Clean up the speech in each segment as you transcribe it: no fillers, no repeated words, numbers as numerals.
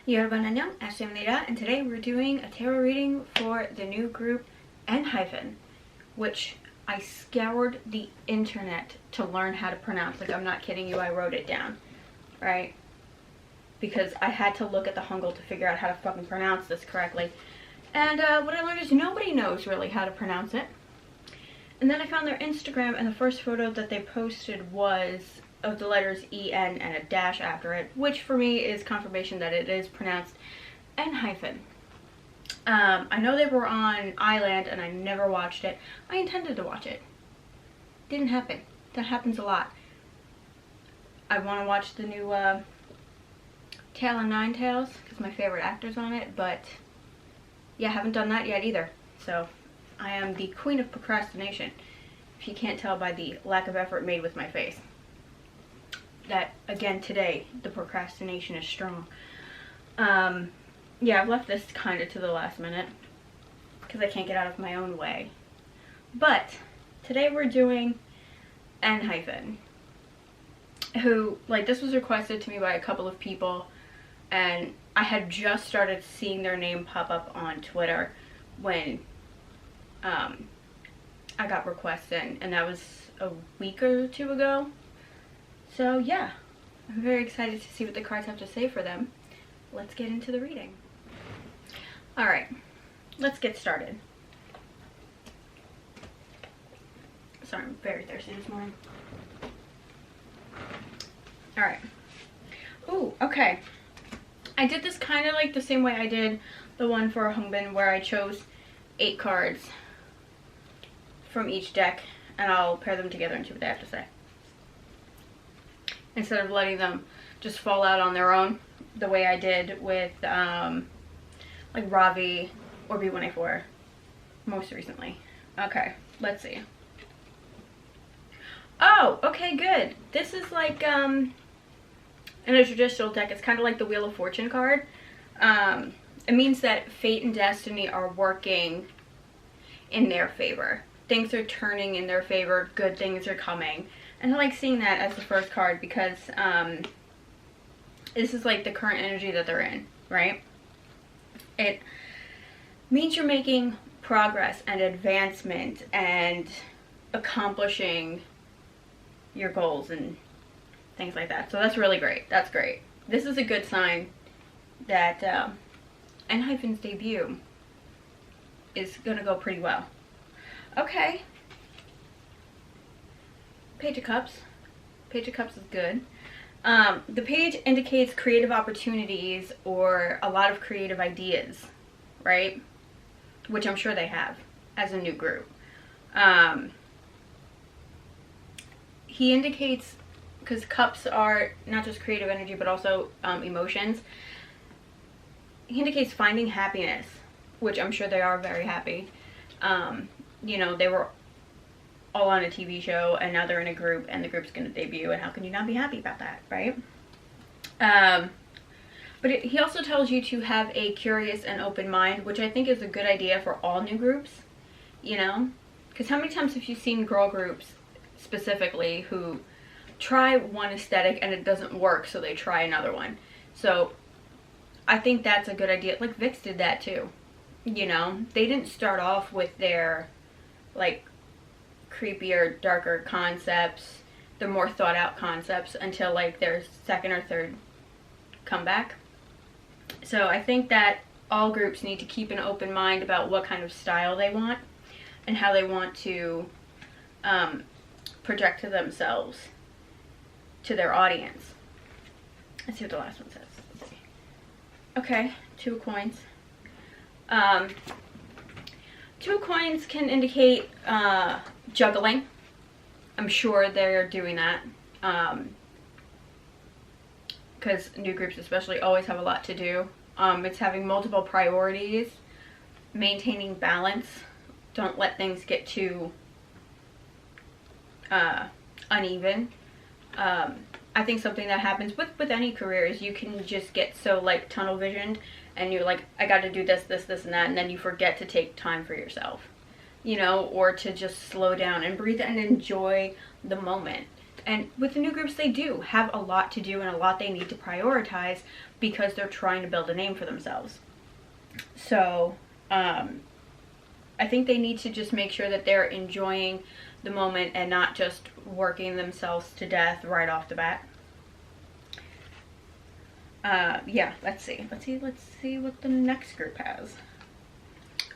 여러분 안녕, Ashley입니다, and today we're doing a tarot reading for the new group Enhypen, which I scoured the internet to learn how to pronounce. Like, I'm not kidding you, I wrote it down, right? Because I had to look at the Hangul to figure out how to fucking pronounce this correctly. And what I learned is nobody knows really how to pronounce it. And then I found their Instagram, and the first photo that they posted was of the letters E-N and a dash after it, which for me is confirmation that it is pronounced Enhypen. I know they were on Island and I never watched it. I intended to watch it. Didn't happen. That happens a lot. I want to watch the new Tale of Nine Tails because my favorite actor's on it, but yeah, haven't done that yet either. So I am the queen of procrastination, if you can't tell by the lack of effort made with my face. That, again, today, the procrastination is strong. Yeah, I've left this kind of to the last minute because I can't get out of my own way. But today we're doing Enhypen, who, like, this was requested to me by a couple of people, and I had just started seeing their name pop up on Twitter when I got requests in, and that was a week or two ago. So yeah, I'm very excited to see what the cards have to say for them. Let's get into the reading. Alright, let's get started. Sorry, I'm very thirsty this morning. Alright. Ooh, okay. I did this kind of like the same way I did the one for Untitled, where I chose 8 cards from each deck, and I'll pair them together and see what they have to say, instead of letting them just fall out on their own, the way I did with like Ravi or B1A4 most recently. Okay, let's see. Oh, okay, good. This is like in a traditional deck, it's kind of like the Wheel of Fortune card. It means that fate and destiny are working in their favor. Things are turning in their favor, good things are coming. And I like seeing that as the first card because this is like the current energy that they're in, right? It means you're making progress and advancement and accomplishing your goals and things like that. So that's really great. That's great. This is a good sign that Enhypen's debut is going to go pretty well. Okay. Page of Cups. Page of Cups is good. The page indicates creative opportunities or a lot of creative ideas, right? Which I'm sure they have as a new group. He indicates, because cups are not just creative energy but also emotions, he indicates finding happiness, which I'm sure they are very happy. You know, they were all on a TV show and now they're in a group and the group's going to debut, and how can you not be happy about that, right? But he also tells you to have a curious and open mind, which I think is a good idea for all new groups, you know? Because how many times have you seen girl groups specifically who try one aesthetic and it doesn't work, so they try another one? So I think that's a good idea. Like Vix did that too, you know? They didn't start off with their like creepier, darker concepts, the more thought out concepts, until like their second or third comeback. So I think that all groups need to keep an open mind about what kind of style they want and how they want to project to themselves, to their audience. Let's see what the last one says. Let's see. Okay, 2 coins. 2 coins can indicate juggling. I'm sure they're doing that. Because new groups especially always have a lot to do. It's having multiple priorities, maintaining balance. Don't let things get too uneven. I think something that happens with any career is you can just get so like tunnel visioned and you're like, I got to do this, this, this, and that, and then you forget to take time for yourself, you know, or to just slow down and breathe and enjoy the moment. And with the new groups, they do have a lot to do and a lot they need to prioritize because they're trying to build a name for themselves. So I think they need to just make sure that they're enjoying the moment and not just working themselves to death right off the bat. Yeah, let's see what the next group has.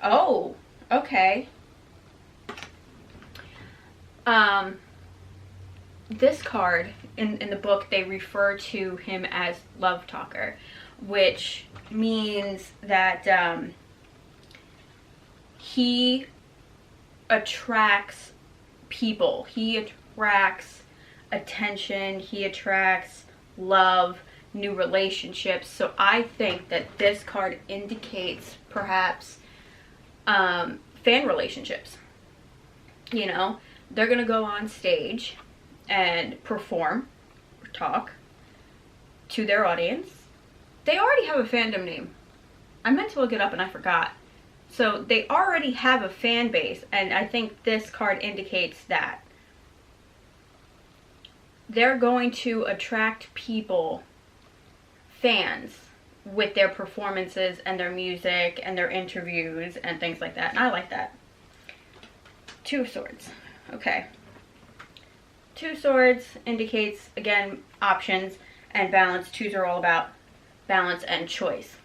Oh, okay. This card, in the book, they refer to him as Love Talker, which means that he attracts people. He attracts attention. He attracts love, new relationships. So I think that this card indicates perhaps fan relationships. You know, they're gonna go on stage and perform or talk to their audience. They already have a fandom name. I meant to look it up and I forgot. So they already have a fan base, and I think this card indicates that. They're going to attract people, fans, with their performances and their music and their interviews and things like that. And I like that. Two of Swords. Okay. Two Swords indicates, again, options and balance. Twos are all about balance and choice.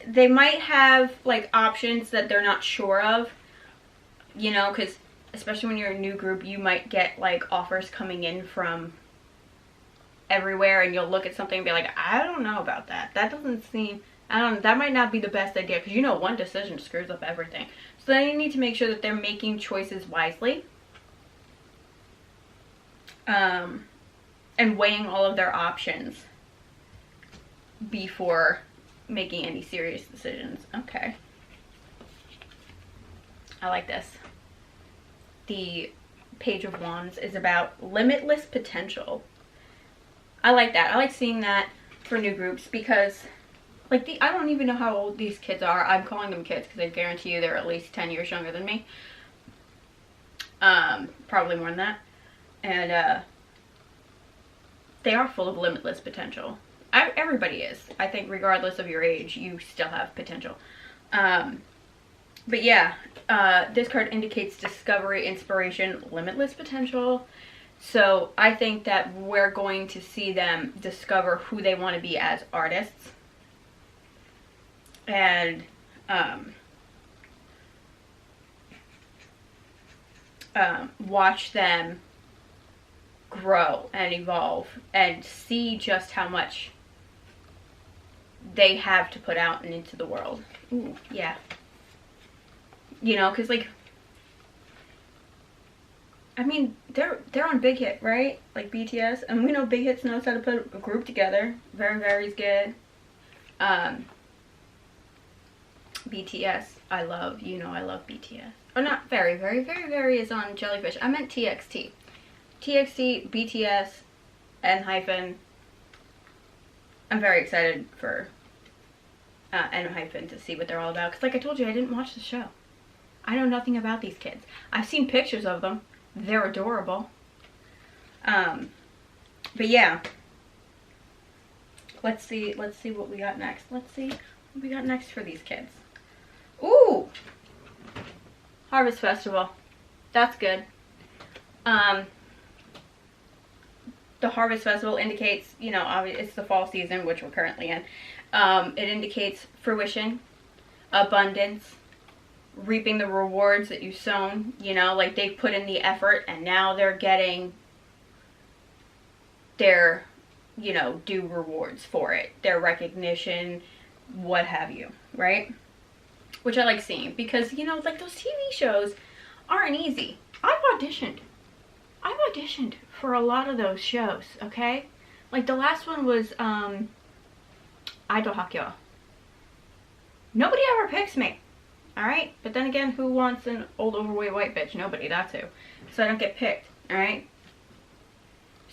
They might have, like, options that they're not sure of, you know, because especially when you're a new group, you might get, like, offers coming in from everywhere, and you'll look at something and be like, I don't know about that. That doesn't seem, that might not be the best idea, because, you know, one decision screws up everything. So then you need to make sure that they're making choices wisely, and weighing all of their options before making any serious decisions. Okay. I like this. The Page of Wands is about limitless potential. I like that. I like seeing that for new groups because, like, I don't even know how old these kids are. I'm calling them kids because I guarantee you they're at least 10 years younger than me. Probably more than that. And they are full of limitless potential. Everybody is. I think regardless of your age, you still have potential. But yeah, this card indicates discovery, inspiration, limitless potential. So I think that we're going to see them discover who they want to be as artists. And watch them grow and evolve and see just how much they have to put out and into the world. Ooh, yeah. You know, because, like, I mean, they're on Big Hit, right? Like BTS. And we know Big Hit knows how to put a group together. Very, very good. BTS, I love. You know I love BTS. Or not very, very, very, very is on Jellyfish. I meant TXT. TXT, BTS, Enhypen. I'm very excited for Enhypen to see what they're all about. Because like I told you, I didn't watch the show. I know nothing about these kids. I've seen pictures of them. They're adorable. But yeah. Let's see what we got next. Let's see what we got next for these kids. Ooh! Harvest Festival. That's good. The Harvest Festival indicates, you know, it's the fall season, which we're currently in. It indicates fruition, abundance, reaping the rewards that you've sown. You know, like they've put in the effort and now they're getting their, you know, due rewards for it. Their recognition, what have you, right? Which I like seeing because, you know, like those TV shows aren't easy. I've auditioned for a lot of those shows, okay? Like the last one was Idol Hakyo. Nobody ever picks me, alright? But then again, who wants an old overweight white bitch? Nobody, that's who. So I don't get picked, alright?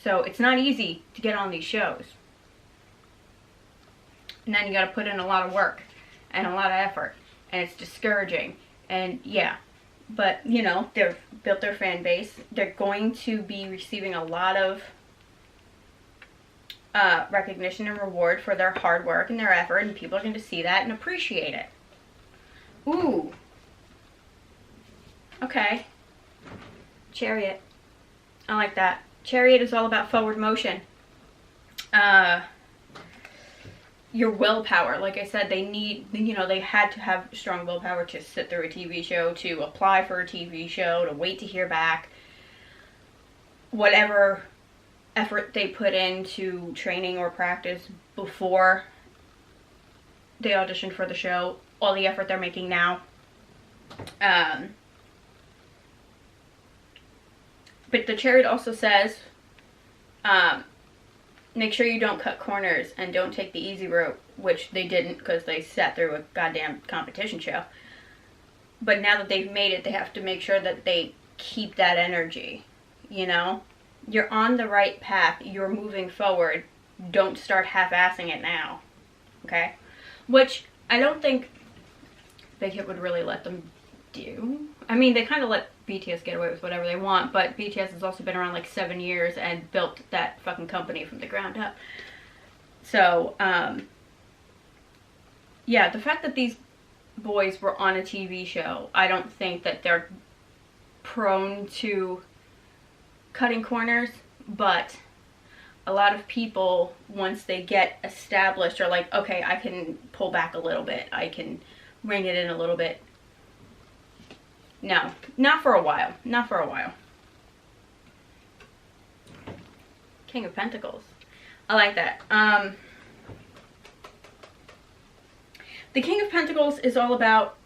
So it's not easy to get on these shows. And then you gotta put in a lot of work and a lot of effort. And it's discouraging. And yeah, But, you know, they've built their fan base. They're going to be receiving a lot of recognition and reward for their hard work and their effort, and people are going to see that and appreciate it. Ooh. Okay. Chariot. I like that. Chariot is all about forward motion. Your willpower. Like I said, they need, you know, they had to have strong willpower to sit through a TV show, to apply for a TV show, to wait to hear back. Whatever effort they put into training or practice before they auditioned for the show, all the effort they're making now. But the chariot also says, make sure you don't cut corners and don't take the easy route, which they didn't because they sat through a goddamn competition show. But now that they've made it, they have to make sure that they keep that energy, you know? You're on the right path. You're moving forward. Don't start half-assing it now, okay? Which I don't think Big Hit would really let them do. I mean, they kind of let BTS get away with whatever they want, but BTS has also been around like 7 years and built that fucking company from the ground up. So, yeah, the fact that these boys were on a TV show, I don't think that they're prone to cutting corners, but a lot of people, once they get established, are like, okay, I can pull back a little bit. I can rein it in a little bit. No, not for a while. Not for a while. King of Pentacles. I like that. The King of Pentacles is all about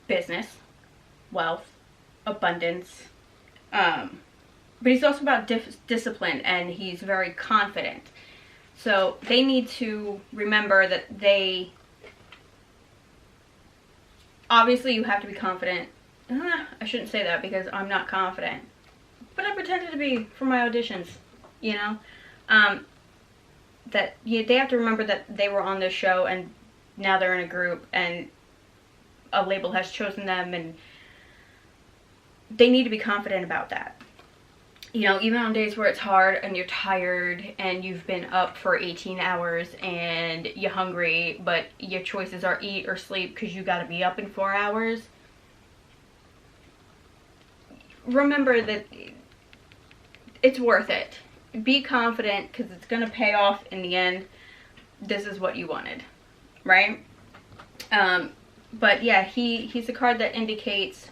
business, wealth, abundance, but he's also about discipline, and he's very confident. So they need to remember that they, obviously you have to be confident. I shouldn't say that because I'm not confident, but I pretended to be for my auditions, you know. That they have to remember that they were on this show and now they're in a group and a label has chosen them, and they need to be confident about that. You know, even on days where it's hard and you're tired and you've been up for 18 hours and you're hungry, but your choices are eat or sleep because you got to be up in 4 hours. Remember that it's worth it. Be confident because it's going to pay off in the end. This is what you wanted, right? But yeah, he's a card that indicates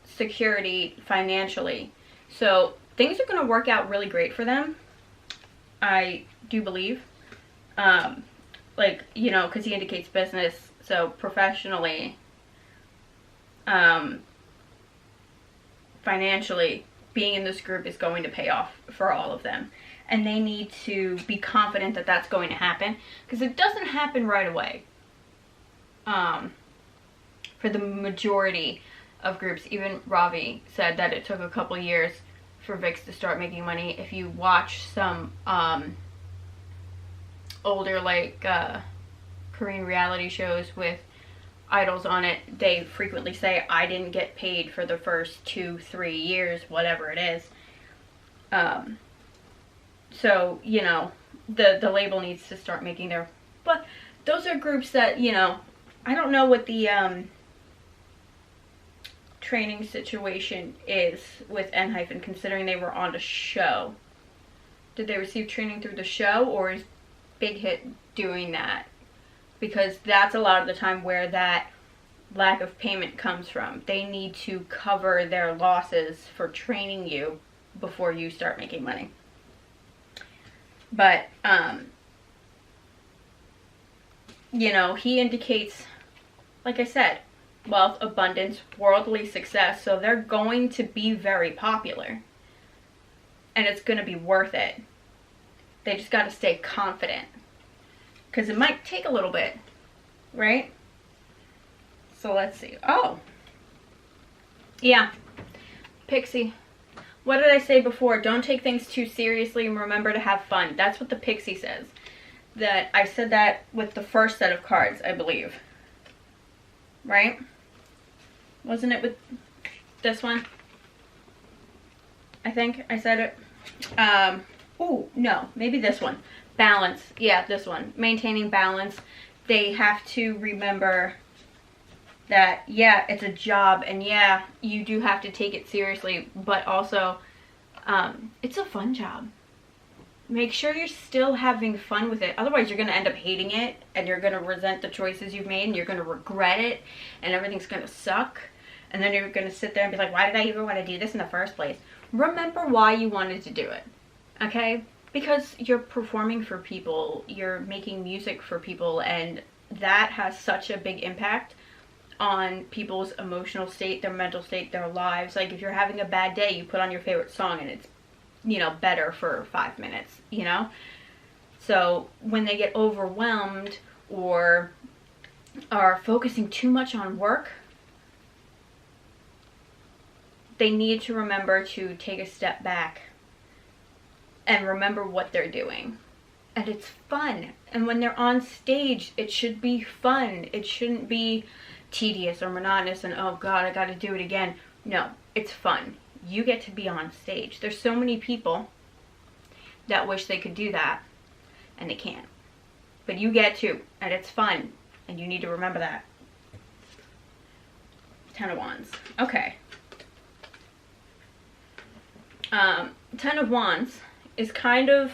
security financially. So things are going to work out really great for them. I do believe. Like, you know, because he indicates business. So professionally, financially, being in this group is going to pay off for all of them. And they need to be confident that that's going to happen. Because it doesn't happen right away. For the majority of groups, even Ravi said that it took a couple years for VIX to start making money. If you watch some older, like, Korean reality shows with idols on it, they frequently say, I didn't get paid for the first 2-3 years, whatever it is. So, you know, the label needs to start making their, but those are groups that, you know, I don't know what the training situation is with Enhypen, considering they were on a show. Did they receive training through the show, or is Big Hit doing that? Because that's a lot of the time where that lack of payment comes from. They need to cover their losses for training you before you start making money. But, you know, he indicates, like I said, wealth, abundance, worldly success. So they're going to be very popular. And it's going to be worth it. They just got to stay confident. Because it might take a little bit, right? So let's see. Oh. Yeah. Pixie. What did I say before? Don't take things too seriously and remember to have fun. That's what the Pixie says. That I said that with the first set of cards, I believe. Right? Wasn't it with... This one. I think I said it. Oh, no, maybe this one. Balance. Yeah, this one. Maintaining balance. They have to remember that, yeah, it's a job, and yeah, you do have to take it seriously, but also, it's a fun job. Make sure you're still having fun with it. Otherwise, you're going to end up hating it, and you're going to resent the choices you've made, and you're going to regret it, and everything's going to suck. And then you're going to sit there and be like, why did I even want to do this in the first place? Remember why you wanted to do it, okay? Because you're performing for people, you're making music for people, and that has such a big impact on people's emotional state, their mental state, their lives. Like, if you're having a bad day, you put on your favorite song and it's, you know, better for 5 minutes, you know? So when they get overwhelmed or are focusing too much on work, they need to remember to take a step back and remember what they're doing. And it's fun. And when they're on stage, it should be fun. It shouldn't be tedious or monotonous and, oh God, I gotta do it again. No, it's fun. You get to be on stage. There's so many people that wish they could do that, and they can't. But you get to, and it's fun, and you need to remember that. 10 of Wands. Okay. 10 of Wands is kind of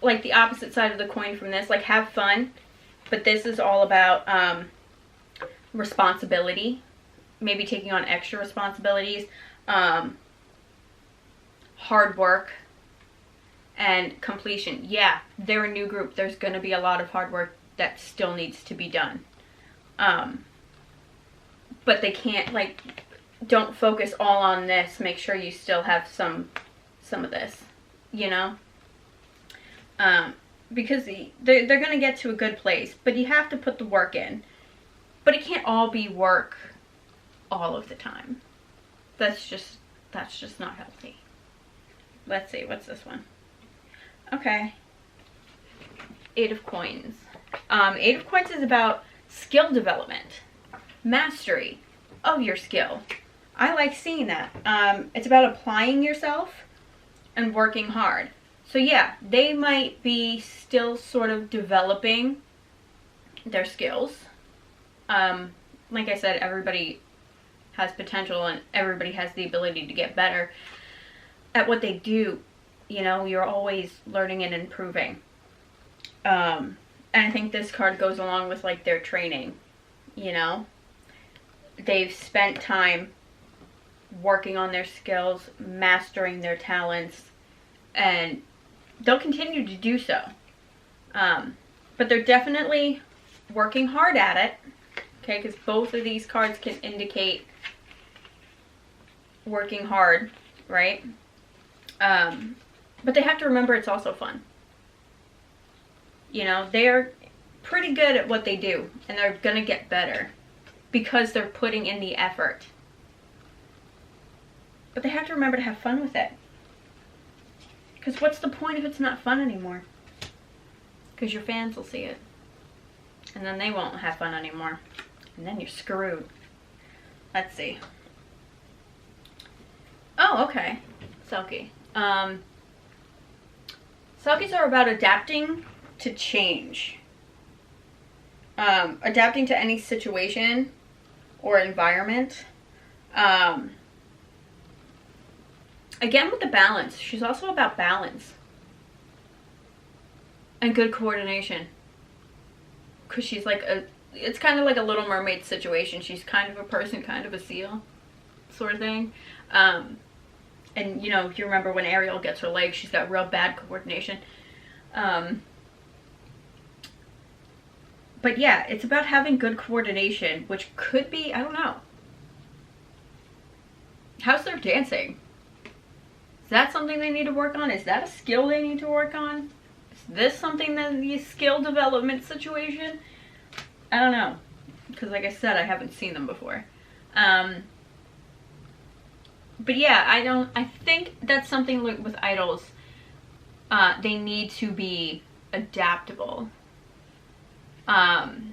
like the opposite side of the coin from this. Like, have fun, but this is all about responsibility. Maybe taking on extra responsibilities, hard work, and completion. Yeah, they're a new group. There's going to be a lot of hard work that still needs to be done. But they can't, like, don't focus all on this. Make sure you still have some of this, you know? Because they're going to get to a good place, but you have to put the work in. But it can't all be work all of the time. That's just not healthy. Let's see, what's this one? Okay. 8 of Coins. 8 of Coins is about skill development, mastery of your skill. I like seeing that. It's about applying yourself and working hard. So yeah, they might be still sort of developing their skills. Like I said, everybody has potential and everybody has the ability to get better at what they do. You know, you're always learning and improving. And I think this card goes along with, like, their training, you know? They've spent time working on their skills, mastering their talents, and they'll continue to do so. But they're definitely working hard at it, okay? Because both of these cards can indicate working hard, right? But they have to remember it's also fun. You know, they're pretty good at what they do, and they're gonna get better because they're putting in the effort. But they have to remember to have fun with it. Because what's the point if it's not fun anymore? Because your fans will see it. And then they won't have fun anymore. And then you're screwed. Let's see. Oh, okay. Selkie. Selkies are about adapting to change. Adapting to any situation or environment. Again, with the balance, she's also about balance and good coordination. Because she's like it's kind of like a Little Mermaid situation. She's kind of a person, kind of a seal, sort of thing. And, you know, if you remember when Ariel gets her leg, she's got real bad coordination. But yeah, it's about having good coordination, which could be, I don't know. How's their dancing? Is that something they need to work on? Is that a skill they need to work on? Is this something that the skill development situation? I don't know. Because like I said, I haven't seen them before. But yeah, I think that's something like with idols. They need to be adaptable. Because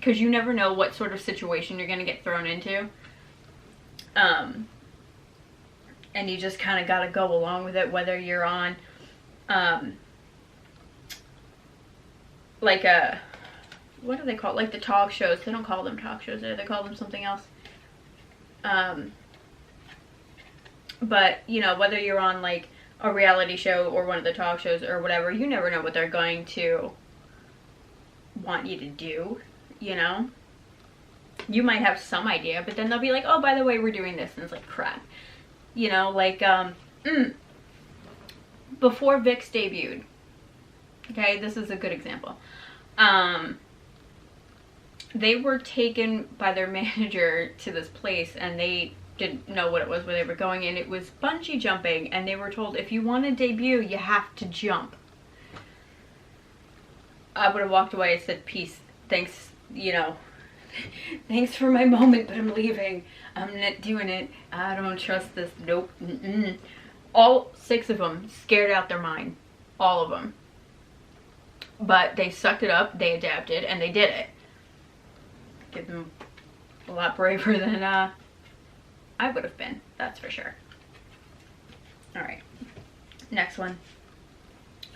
because you never know what sort of situation you're going to get thrown into. And you just kind of got to go along with it, whether you're on like a, what do they call it? Like the talk shows. They don't call them talk shows there. They call them something else. But, you know, whether you're on like a reality show or one of the talk shows or whatever, you never know what they're going to want you to do, you know? You might have some idea, but then they'll be like, oh, by the way, we're doing this. And it's like, crap. You know, like, before VIX debuted, okay, this is a good example. They were taken by their manager to this place, and they didn't know what it was, where they were going, and it was bungee jumping, and they were told, if you want to debut, you have to jump. I would have walked away and said, peace, thanks, you know, thanks for my moment, but I'm leaving. I'm not doing it. I don't trust this. Nope. All 6 of them scared out their mind. All of them. But they sucked it up, they adapted, and they did it. Give them a lot braver than I would have been, that's for sure. Alright. Next one.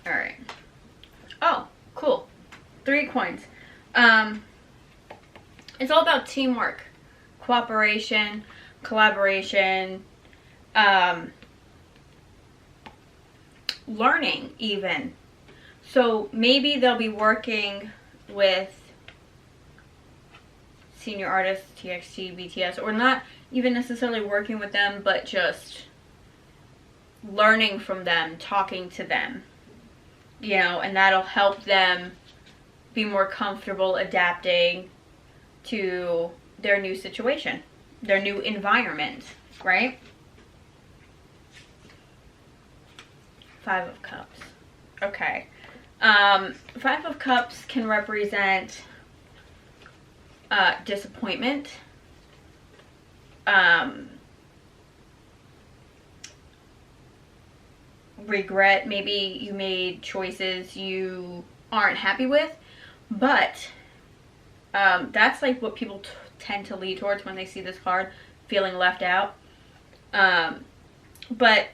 Alright. Oh, cool. 3 coins. It's all about teamwork, cooperation, collaboration, learning even. So maybe they'll be working with senior artists, TXT, BTS, or not even necessarily working with them, but just learning from them, talking to them, you know, and that'll help them be more comfortable adapting to their new situation, their new environment, right? 5 of Cups. Okay. 5 of Cups can represent disappointment, regret. Maybe you made choices you aren't happy with, but that's like what people tend to lead towards when they see this card, feeling left out. But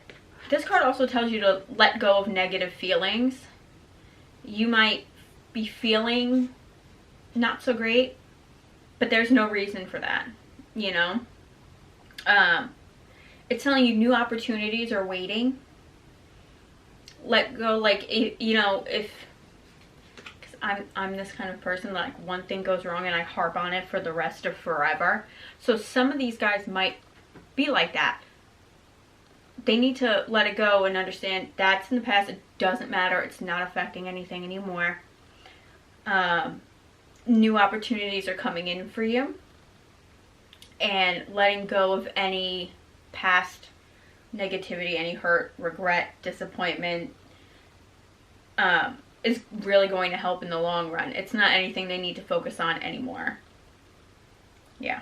this card also tells you to let go of negative feelings. You might be feeling not so great, but there's no reason for that, you know? It's telling you new opportunities are waiting. Let go, like, you know, if, because I'm this kind of person, like, one thing goes wrong and I harp on it for the rest of forever. So some of these guys might be like that. They need to let it go and understand that's in the past. It doesn't matter. It's not affecting anything anymore. New opportunities are coming in for you. And letting go of any past negativity, any hurt, regret, disappointment, is really going to help in the long run. It's not anything they need to focus on anymore. Yeah.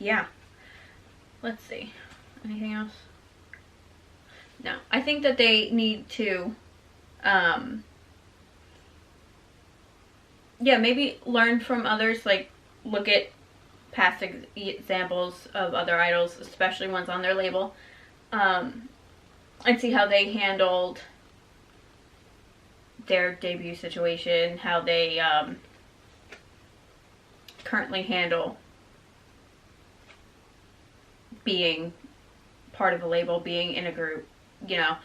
Yeah. Let's see. Anything else? No. I think that they need to, yeah, maybe learn from others, like look at past examples of other idols, especially ones on their label, and see how they handled their debut situation, how they currently handle being part of a label, being in a group, you know,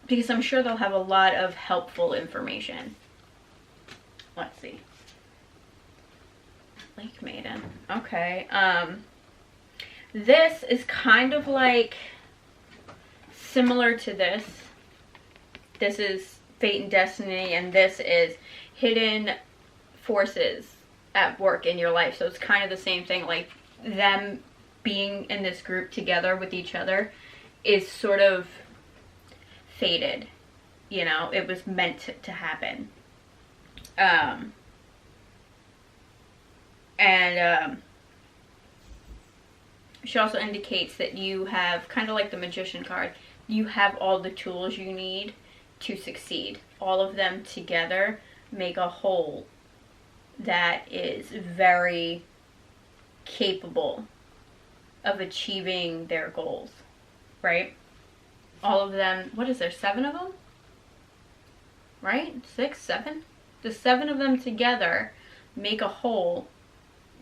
because I'm sure they'll have a lot of helpful information. Let's see. Lake Maiden. Okay. This is kind of like similar to this. This is Fate and Destiny, and this is hidden forces at work in your life. So it's kind of the same thing, like them being in this group together with each other is sort of fated, you know, it was meant to happen. She also indicates that you have, kind of like the Magician card, you have all the tools you need to succeed. All of them together make a whole that is very capable of achieving their goals, right? All of them, what is there, 7 of them? Right? 6, 7? The 7 of them together make a whole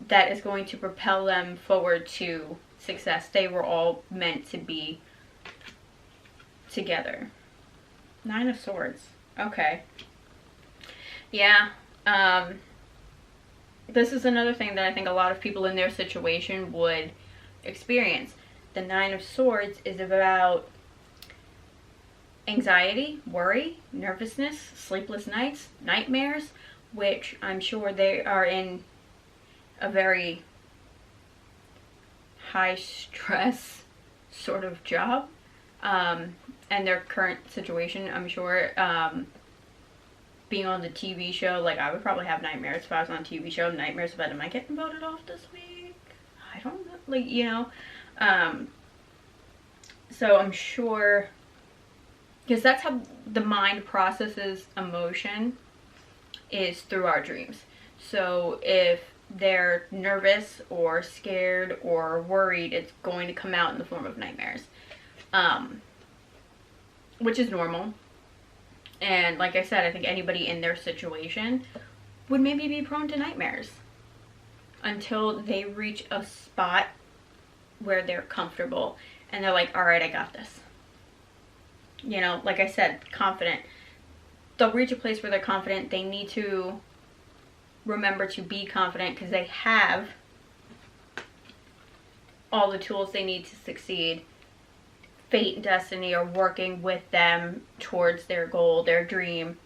that is going to propel them forward to success. They were all meant to be together. 9 of Swords. Okay. Yeah. This is another thing that I think a lot of people in their situation would experience. The 9 of Swords is about anxiety, worry, nervousness, sleepless nights, nightmares, which I'm sure they are in a very high stress sort of job. And their current situation, I'm sure, being on the TV show, like, I would probably have nightmares if I was on a TV show. Nightmares about, am I getting voted off this week? I don't know, like, you know. So I'm sure, because that's how the mind processes emotion, is through our dreams. So if they're nervous or scared or worried, it's going to come out in the form of nightmares, which is normal. And like I said, I think anybody in their situation would maybe be prone to nightmares until they reach a spot where they're comfortable and they're like, all right, I got this. You know, like I said, confident. They'll reach a place where they're confident. They need to remember to be confident because they have all the tools they need to succeed. Fate and destiny are working with them towards their goal, their dream,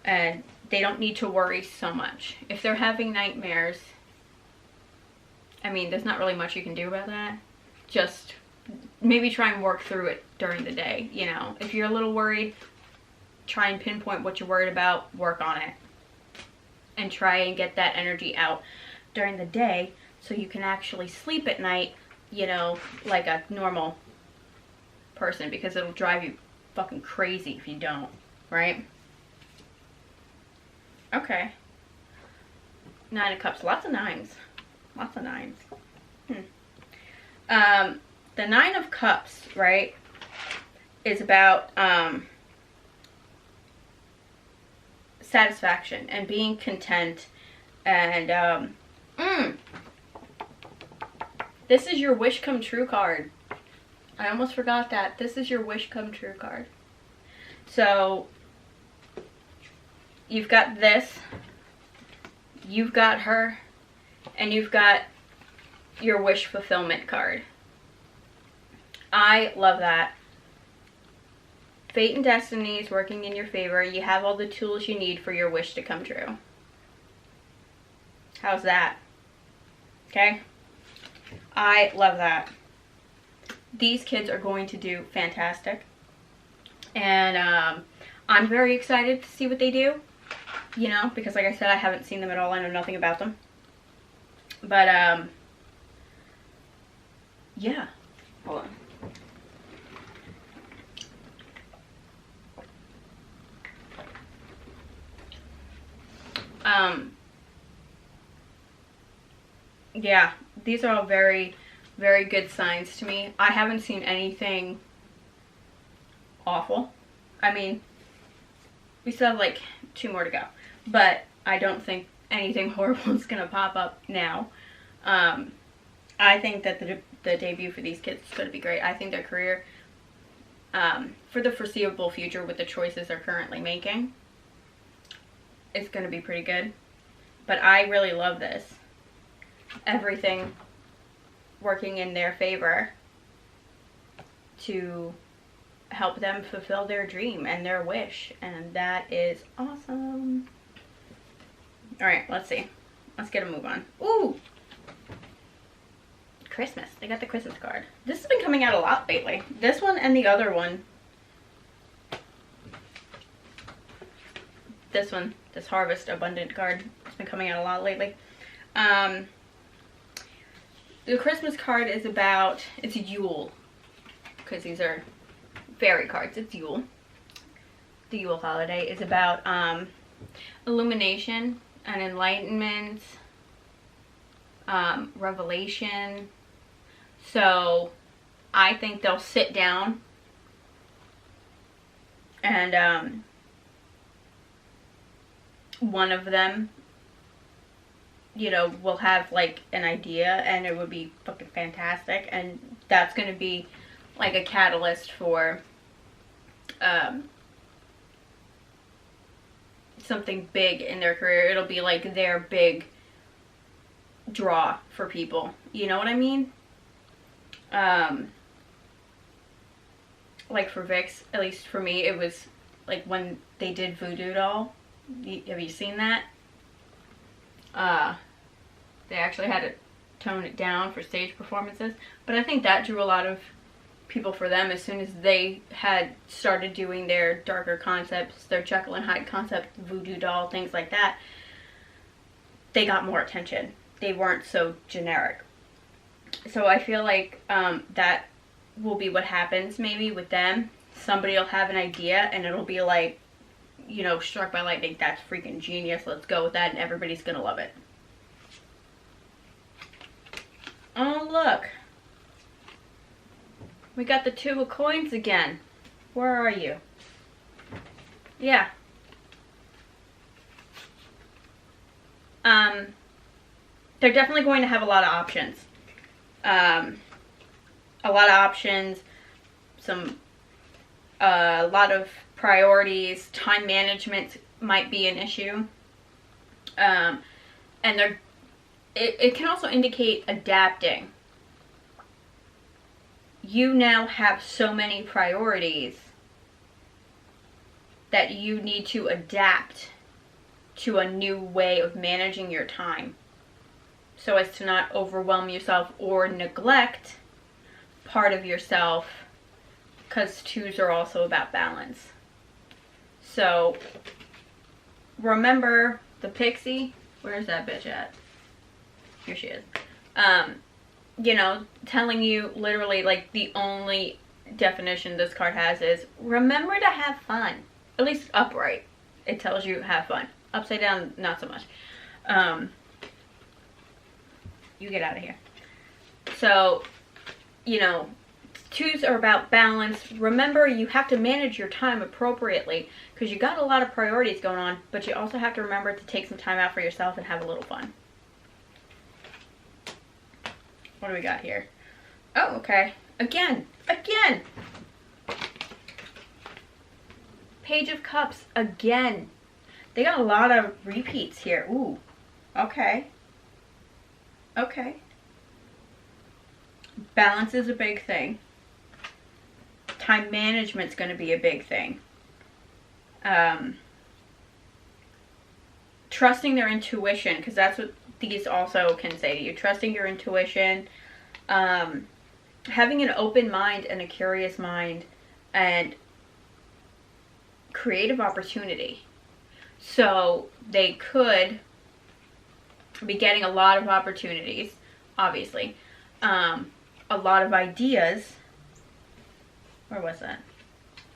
and they don't need to worry so much. If they're having nightmares, I mean, there's not really much you can do about that. Just maybe try and work through it during the day, you know. If you're a little worried, try and pinpoint what you're worried about, work on it, and try and get that energy out during the day so you can actually sleep at night, you know, like a normal person, because it'll drive you fucking crazy if you don't, right? Okay. 9 of Cups. Lots of 9s. Lots of 9s. The 9 of Cups, right, is about satisfaction and being content, and this is your wish come true card. I almost forgot that. This is your wish come true card. So you've got this, you've got her, and you've got your wish fulfillment card. I love that. Fate and destiny is working in your favor. You have all the tools you need for your wish to come true. How's that? Okay? I love that. These kids are going to do fantastic. And I'm very excited to see what they do. You know, because like I said, I haven't seen them at all. I know nothing about them. But, yeah. Hold on. Yeah, these are all very, very good signs to me. I haven't seen anything awful. I mean, we still have like 2 more to go, but I don't think anything horrible is gonna pop up now. I think that the debut for these kids is gonna be great. I think their career, for the foreseeable future with the choices they're currently making, is gonna be pretty good. But I really love this. Everything working in their favor to help them fulfill their dream and their wish, and that is awesome. All right, let's see. Let's get a move on. Ooh, Christmas. They got the Christmas card. This has been coming out a lot lately. This one and the other one. This one, this Harvest Abundant card, has been coming out a lot lately. The Christmas card is about, it's Yule, because these are fairy cards. It's Yule. the Yule holiday is about illumination and enlightenment, revelation. So I think they'll sit down and one of them, you know, will have like an idea and it would be fucking fantastic, and that's going to be like a catalyst for something big in their career. It'll be like their big draw for people. You know what I mean? Like for Vix, at least for me, it was like when they did Voodoo Doll. Have you seen that? They actually had to tone it down for stage performances, but I think that drew a lot of people for them. As soon as they had started doing their darker concepts, their Jekyll and Hyde concept, Voodoo Doll, things like that, they got more attention. They weren't so generic. So I feel like that will be what happens maybe with them. Somebody will have an idea and it'll be like, you know, struck by lightning. That's freaking genius. Let's go with that, and everybody's gonna love it. Oh, look. We got the 2 of coins again. Where are you? Yeah. They're definitely going to have a lot of options. A lot of options, a lot of priorities. Time management might be an issue. And it can also indicate adapting. You now have so many priorities that you need to adapt to a new way of managing your time, so as to not overwhelm yourself or neglect part of yourself, because 2s are also about balance. So remember the pixie. Where's that bitch at? Here she is. You know, telling you literally, like, the only definition this card has is remember to have fun. At least upright, it tells you have fun. Upside down, not so much. You get out of here. So, you know, 2s are about balance. Remember, you have to manage your time appropriately, because you got a lot of priorities going on, but you also have to remember to take some time out for yourself and have a little fun. What do we got here? Oh, okay. Again. Page of Cups, again. They got a lot of repeats here. Ooh, okay. Okay. Balance is a big thing. Time management's going to be a big thing. Trusting their intuition, because that's what these also can say to you. Trusting your intuition. Having an open mind and a curious mind, and creative opportunity. So they could be getting a lot of opportunities, obviously. A lot of ideas. Where was that?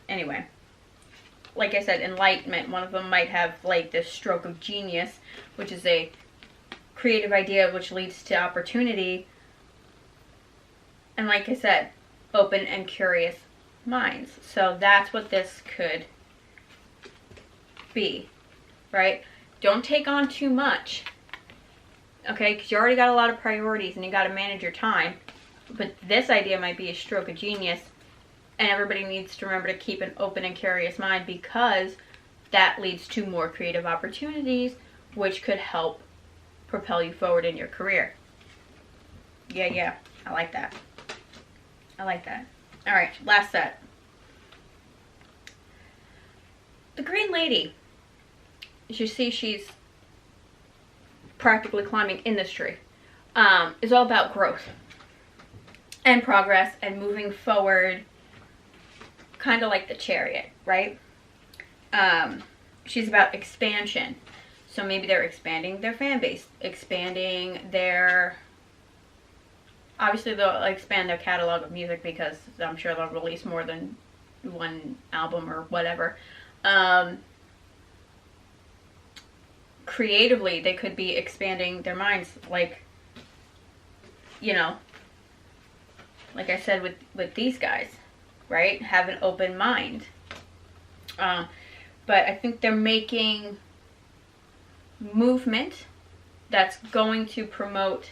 Anyway, like I said, enlightenment. One of them might have like this stroke of genius, which is a creative idea which leads to opportunity. And like I said, open and curious minds. So that's what this could be, right? Don't take on too much, okay? Because you already got a lot of priorities and you got to manage your time. But this idea might be a stroke of genius, and everybody needs to remember to keep an open and curious mind, because that leads to more creative opportunities, which could help propel you forward in your career. Yeah, I like that. I like that. All right, last set. The Green Lady. As you see, she's practically climbing in this tree. Is all about growth and progress and moving forward, kind of like the Chariot, right? She's about expansion. So maybe they're expanding their fan base, expanding their... Obviously, they'll expand their catalog of music, because I'm sure they'll release more than one album or whatever. Creatively, they could be expanding their minds, like, you know, like I said with these guys, right? Have an open mind. But I think they're making movement that's going to promote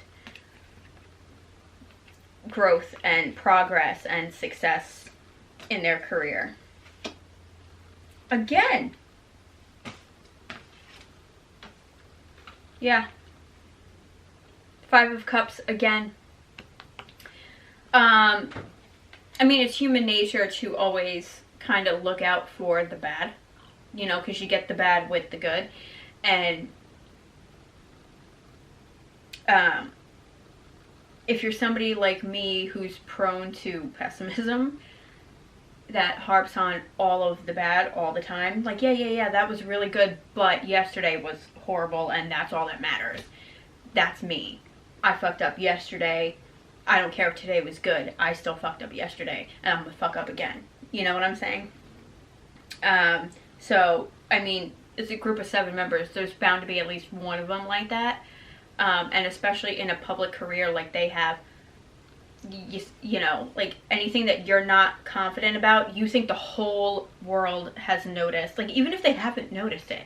growth and progress and success in their career. Again. Yeah. Five of Cups again. I mean, it's human nature to always kind of look out for the bad, you know, because you get the bad with the good. And if you're somebody like me who's prone to pessimism, that harps on all of the bad all the time, like, yeah, that was really good, but yesterday was horrible, and that's all that matters. That's me. I fucked up yesterday. I don't care if today was good. I still fucked up yesterday, and I'm gonna fuck up again. You know what I'm saying? So, I mean, it's a group of 7 members. There's bound to be at least one of them like that. And especially in a public career like they have, you know, like anything that you're not confident about, you think the whole world has noticed. Like, even if they haven't noticed it,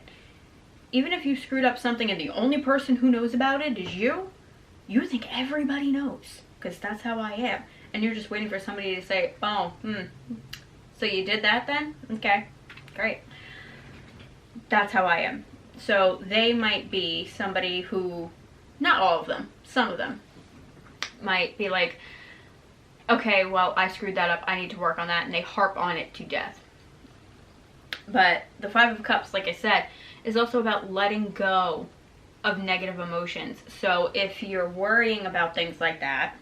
even if you screwed up something and the only person who knows about it is you think everybody knows, because that's how I am. And you're just waiting for somebody to say, oh, so you did that then? Okay, great. That's how I am. So they might be somebody who, not all of them, some of them might be like, okay, well, I screwed that up, I need to work on that, and they harp on it to death. But the Five of Cups, like I said, is also about letting go of negative emotions. So if you're worrying about things like that,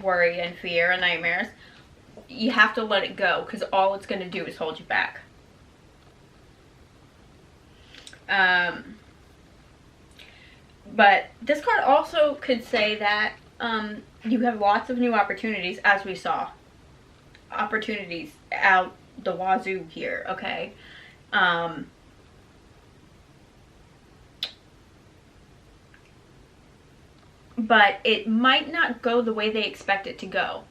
worry and fear and nightmares, you have to let it go, because all it's going to do is hold you back. But this card also could say that you have lots of new opportunities, as we saw. Opportunities out the wazoo here, okay? But it might not go the way they expect it to go.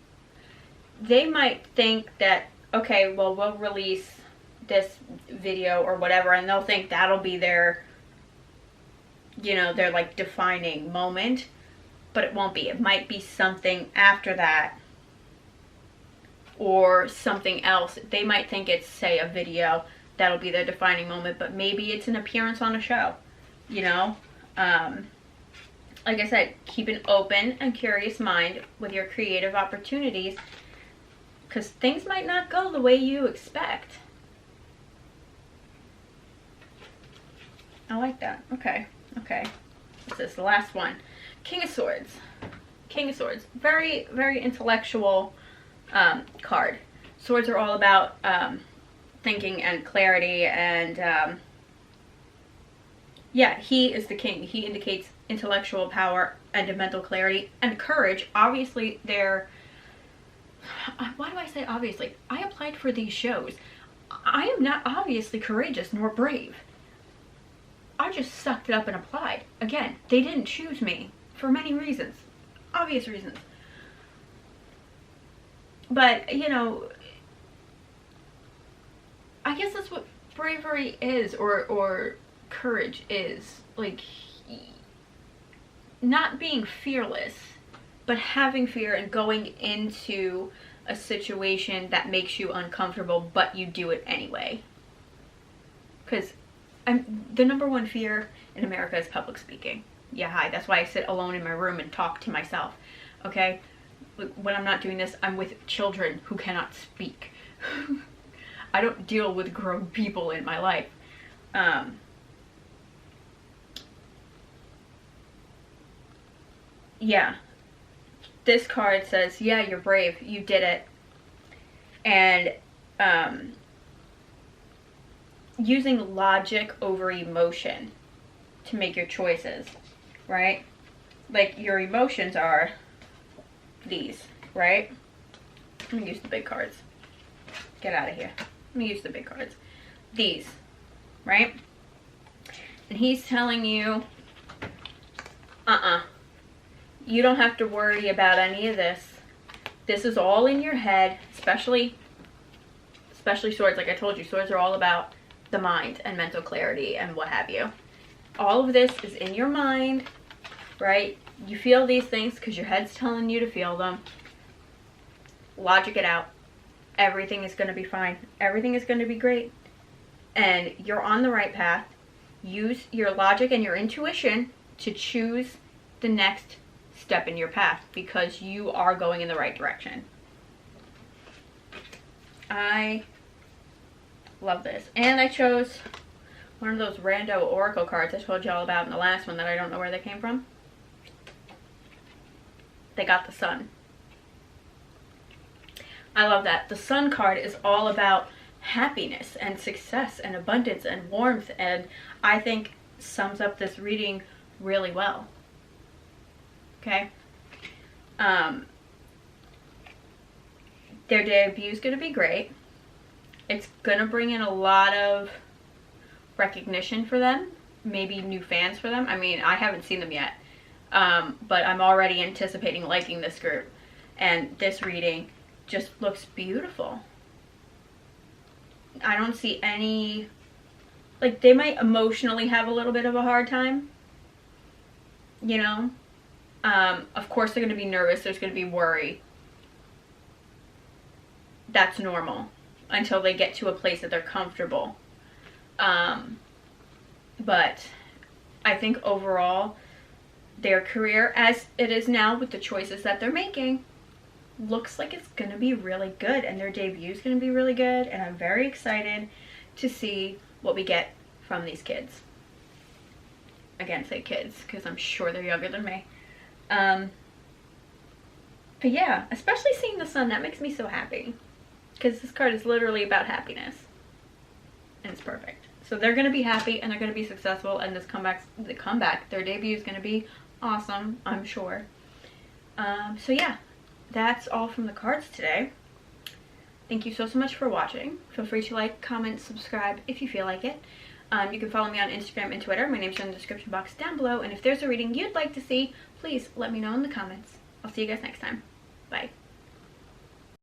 They might think that, okay, well, we'll release this video or whatever, and they'll think that'll be their, you know, their like defining moment, but it won't be. It might be something after that, or something else. They might think it's, say, a video that'll be their defining moment, but maybe it's an appearance on a show, you know? Like I said, keep an open and curious mind with your creative opportunities, because things might not go the way you expect. I like that. Okay. What's this? The last one. King of Swords. King of Swords. Very, very intellectual card. Swords are all about thinking and clarity, and yeah, he is the king. He indicates intellectual power and mental clarity and courage. Obviously, they're... Why do I say obviously? I applied for these shows. I am not obviously courageous nor brave. I just sucked it up and applied. Again, they didn't choose me for many reasons. Obvious reasons. But, you know, I guess that's what bravery is, or courage is. Like, not being fearless, but having fear and going into a situation that makes you uncomfortable, but you do it anyway. Because the number one fear in America is public speaking. Yeah, hi. That's why I sit alone in my room and talk to myself. Okay? When I'm not doing this, I'm with children who cannot speak. I don't deal with grown people in my life. Yeah. This card says, yeah, you're brave. You did it. And using logic over emotion to make your choices, right? Like, your emotions are these, right? I'm going to use the big cards. get out of here. Let me use the big cards. These, right? And he's telling you, you don't have to worry about any of this. This is all in your head, especially swords. Like I told you, swords are all about the mind and mental clarity and what have you. All of this is in your mind, right? You feel these things because your head's telling you to feel them. Logic it out. Everything is going to be fine. Everything is going to be great. And you're on the right path. Use your logic and your intuition to choose the next step in your path because you are going in the right direction. I love this. And I chose one of those rando oracle cards I told you all about in the last one that I don't know where they came from. They got the sun. I love that. The sun card is all about happiness and success and abundance and warmth, and I think sums up this reading really well. Okay? Their debut is going to be great. It's going to bring in a lot of recognition for them, maybe new fans for them. I mean, I haven't seen them yet, but I'm already anticipating liking this group, and this reading just looks beautiful. I don't see any, like, they might emotionally have a little bit of a hard time, you know. Of course they're going to be nervous. There's going to be worry. That's normal until they get to a place that they're comfortable. But I think overall their career as it is now with the choices that they're making looks like it's going to be really good, and their debut is going to be really good, and I'm very excited to see what we get from these kids. Again, say kids because I'm sure they're younger than me. But yeah, especially seeing the sun, that makes me so happy because this card is literally about happiness, and it's perfect. So they're going to be happy and they're going to be successful, and this comeback, their debut is going to be awesome, I'm sure. So yeah, that's all from the cards today. Thank you so much for watching. Feel free to like, comment, subscribe if you feel like it. You can follow me on Instagram and Twitter. My name's in the description box down below. And if there's a reading you'd like to see, please let me know in the comments. I'll see you guys next time. Bye.